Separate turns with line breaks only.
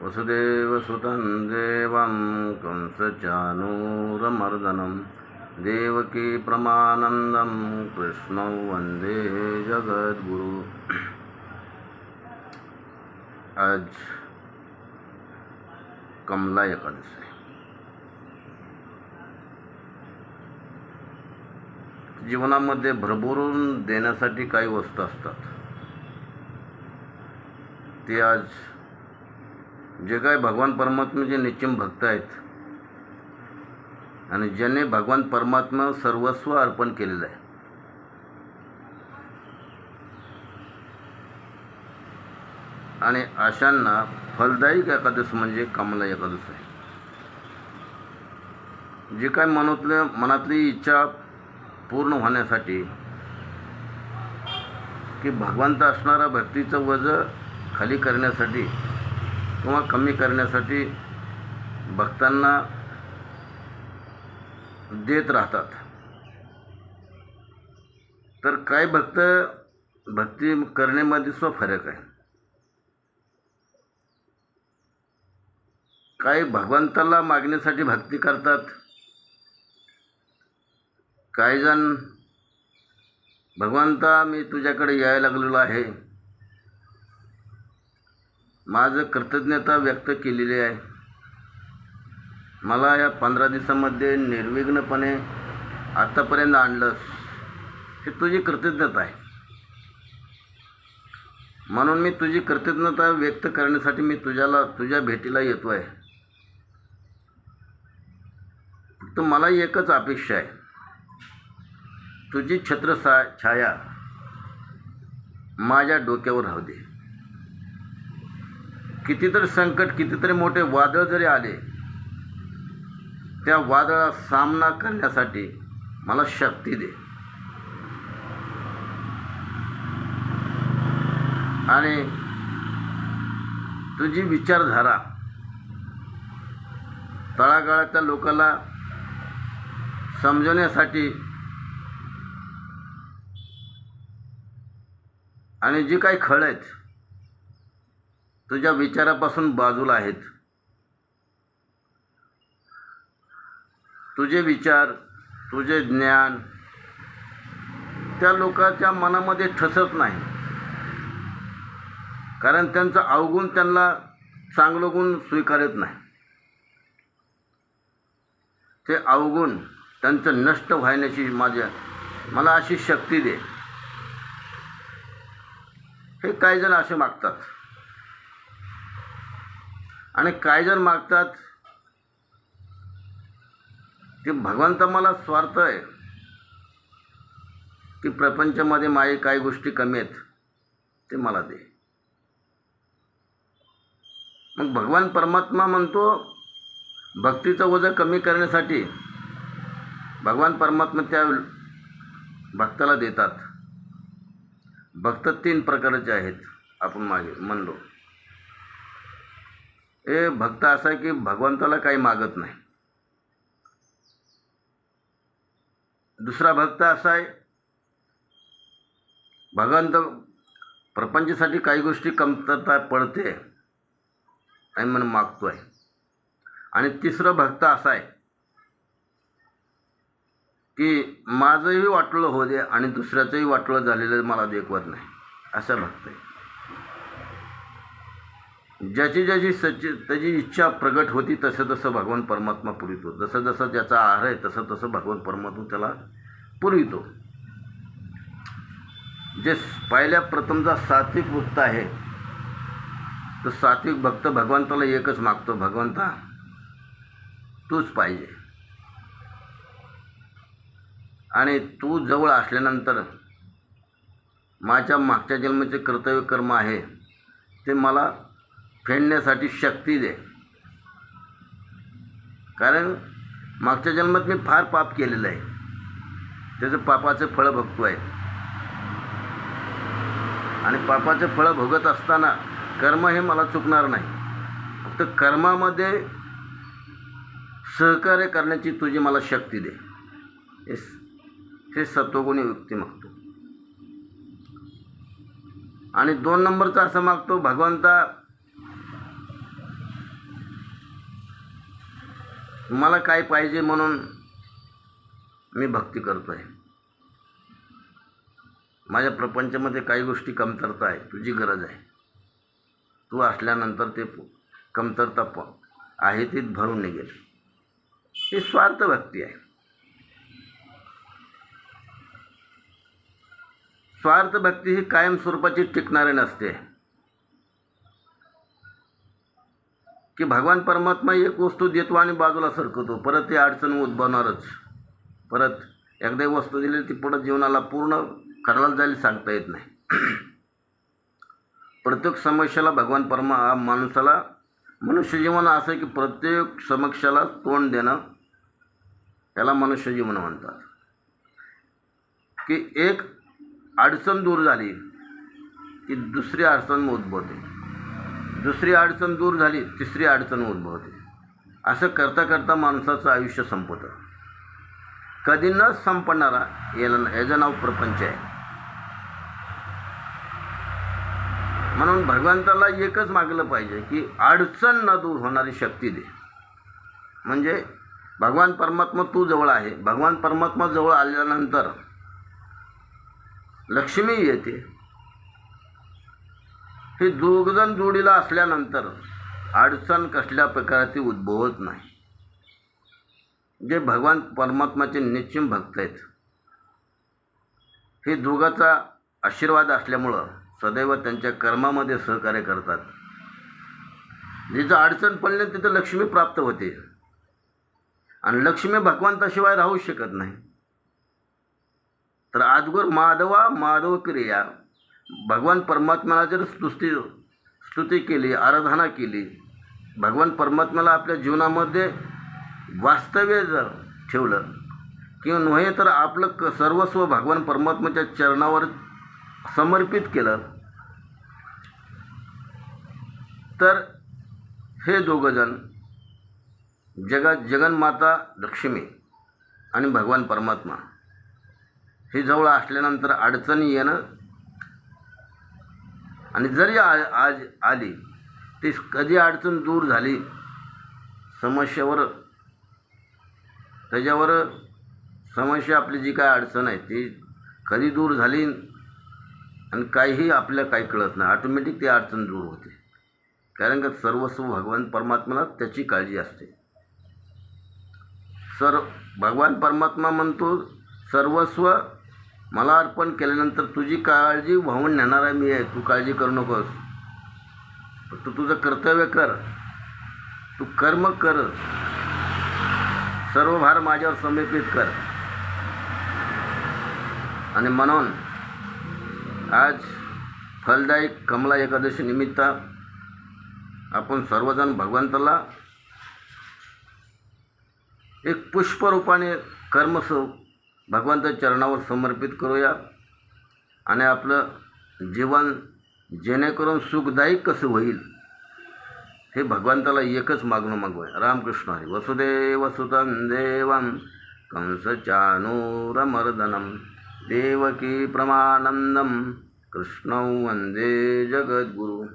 वसुदेवसुतं देवं कंसचानूरमर्दनं देवकी परमानंदं कृष्णं वंदे जगद्गुरु। आज कमला एकादशी आहे। जीवनामध्ये भरभरून देण्यासाठी काही वस्तू असतात, ते आज जे काय भगवान परमात्म्याचे निश्चिम भक्त आहेत आणि ज्याने भगवान परमात्मा सर्वस्व अर्पण केलेलं आहे, आणि अशांना फलदायक एकादश म्हणजे कमला एकादश आहे। जे काय मनातली इच्छा पूर्ण होण्यासाठी, की भगवंत असणारा भक्तीचं वजन खाली करण्यासाठी किंवा कमी करण्यासाठी भक्तांना देत राहतात। तर काही भक्त भक्ती करण्यामध्ये फरक आहे। काही भगवंताला मागण्यासाठी भक्ती करतात, काही जण भगवंता मी तुझ्याकडे यायला लागलेलो आहे, माझं कृतज्ञता व्यक्त केलेली आहे, मला या 15 दिवसामध्ये निर्विघ्नपणे आतापर्यंत आणलंस, हे तुझी कृतज्ञता आहे, म्हणून मी तुझी कृतज्ञता व्यक्त करण्यासाठी मी तुझ्या भेटीला येतो आहे। फक्त मला एकच अपेक्षा आहे, तुझी छाया माझ्या डोक्यावर राहू दे। कितीतरी संकट, कितीतरी मोठे वादळ जरी आले, त्या वादळाचा सामना करण्यासाठी मला शक्ती दे। आणि तुझी विचारधारा तळागाळातल्या लोकांना समजवण्यासाठी आणि जी काही खळ आहेत तुझ्या विचारापासून बाजूला आहेत, तुझे विचार, तुझे ज्ञान त्या लोकांच्या मनामध्ये ठसत नाही, कारण त्यांचं अवगुण त्यांना चांगलं गुण स्वीकारत नाही। ते अवगुण त्यांचं नष्ट व्हायची मला अशी शक्ती दे, हे काही जण असे मागतात। आणि काही जण मागतात की भगवंत मला स्वार्थ आहे, की प्रपंचामध्ये माझी काही गोष्टी कमी आहेत, ते मला दे। मग भगवान परमात्मा म्हणतो, भक्तीचं ओझं कमी करण्यासाठी भगवान परमात्मा त्या भक्ताला देतात। भक्त 3 प्रकारचे आहेत, आपण मागे म्हणलो। हे भक्त असा आहे की भगवंताला काही मागत नाही। दुसरा भक्त असा आहे, भगवंत प्रपंचासाठी काही गोष्टी कमतरता पडते आणि म्हणून मागतोय। आणि तिसरा भक्त असा आहे की माझंही वाटलं हो दे आणि दुसऱ्याचंही वाटलं झालेलं मला देखवत नाही, असा भक्त आहे। ज्याची त्याची इच्छा प्रगट होती तसं तसं भगवान परमात्मा पुरवितो, जसं जसं ज्याचा आहार आहे तसं तसं भगवान परमात्मा त्याला पुरवितो। जे पहिल्या प्रथमचा सात्विक भक्त आहे, तो सात्विक भक्त भगवंताला एकच मागतो, भगवंता तूच पाहिजे। आणि तू जवळ असल्यानंतर माझ्या मागच्या जन्माचे कर्तव्य कर्म आहे ते मला फेडण्यासाठी शक्ती दे, कारण मागच्या जन्मात मी फार पाप केलेलं आहे, त्याचं पापाचं फळ भोगतोय। आणि पापाचं फळ भोगत असताना कर्म हे मला चुकणार नाही, फक्त कर्मामध्ये सहकार्य करण्याची तुझी मला शक्ती दे, हे सत्वगुणी व्यक्ती मागतो। आणि 2 नंबरचा असं मागतो, भगवंता मला काय पाहिजे म्हणून मी भक्ती करतो आहे. माझ्या प्रपंचामध्ये काही गोष्टी कमतरता आहे, तुझी गरज आहे. तू असल्यानंतर ते कमतरता आहे ती भरून निघेल. ही स्वार्थ भक्ती आहे. स्वार्थ भक्ती ही कायमस्वरूपाची टिकणारी नसते. की भगवान परमात्मा एक वस्तू देतो आणि बाजूला सरकवतो, परत ती अडचण उद्भवणारच. परत एकदा वस्तू दिली ती पुढं जीवनाला पूर्ण करायला जायला सांगता येत नाही. प्रत्येक समस्याला भगवान माणसाला मनुष्य जीवन असं आहे की प्रत्येक समस्याला तोंड देणं याला मनुष्य जीवन म्हणतात. की एक अडचण दूर झाली की दुसरी अडचण उद्भवते, दुसरी अडचण दूर झाली तिसरी अडचण उद्भवते. असं करता करता माणसाचं आयुष्य संपतं. कधी न संपणारा याचं नाव प्रपंच आहे. म्हणून भगवंताला एकच मागलं पाहिजे की अडचण न दूर होणारी शक्ती दे. म्हणजे भगवान परमात्मा तू जवळ आहे. भगवान परमात्मा जवळ आल्यानंतर लक्ष्मी येते. हे दोघजण जोडीला असल्यानंतर अडचण कसल्या प्रकारची उद्भवत नाही. जे भगवान परमात्माचे निश्चिम भक्त आहेत, हे दोघाचा आशीर्वाद असल्यामुळं सदैव त्यांच्या कर्मामध्ये सहकार्य करतात. जिथं अडचण पडली तिथं लक्ष्मी प्राप्त होते. आणि लक्ष्मी भगवंताशिवाय राहू शकत नाही. तर आजवर माधव क्रिया भगवान परमात्म्याला जर स्तुती केली, आराधना केली, भगवान परमात्म्याला आपल्या जीवनामध्ये वास्तव्य जर ठेवलं किंवा नव्हे तर आपलं सर्वस्व भगवान परमात्म्याच्या चरणावर समर्पित केलं, तर हे दोघंजण जगन्माता लक्ष्मी आणि भगवान परमात्मा हे जवळ असल्यानंतर अडचणी येणं आणि जरी आज आली ती कधी अडचण दूर झाली त्याच्यावर समस्या आपली जी काय अडचण आहे ती कधी दूर झाली आणि काहीही आपल्याला काही कळत नाही, ऑटोमॅटिक ती अडचण दूर होते. कारण का सर्वस्व भगवान परमात्म्याला त्याची काळजी असते. भगवान परमात्मा म्हणतो सर्वस्व मला अर्पण केल्यानंतर तुझी काळजी वाहून नेणारा मी आहे, तू काळजी करू नकोस. फक्त तुझं कर्तव्य कर, तू कर्म कर, सर्व भार माझ्यावर समर्पित कर. आणि म्हणून आज फलदायी कमला एकादशी निमित्त आपण सर्वजण भगवंताला एक पुष्परूपाने भगवंताच्या चरणावर समर्पित करूया. आणि आपलं जीवन जेणेकरून सुखदायी कसं होईल हे भगवंताला एकच मागूया. रामकृष्ण हरी. वसुदेव सुतं देवं कंसचानूरमर्दनं देवकी प्रमानंदं कृष्णं वंदे जगद्गुरु.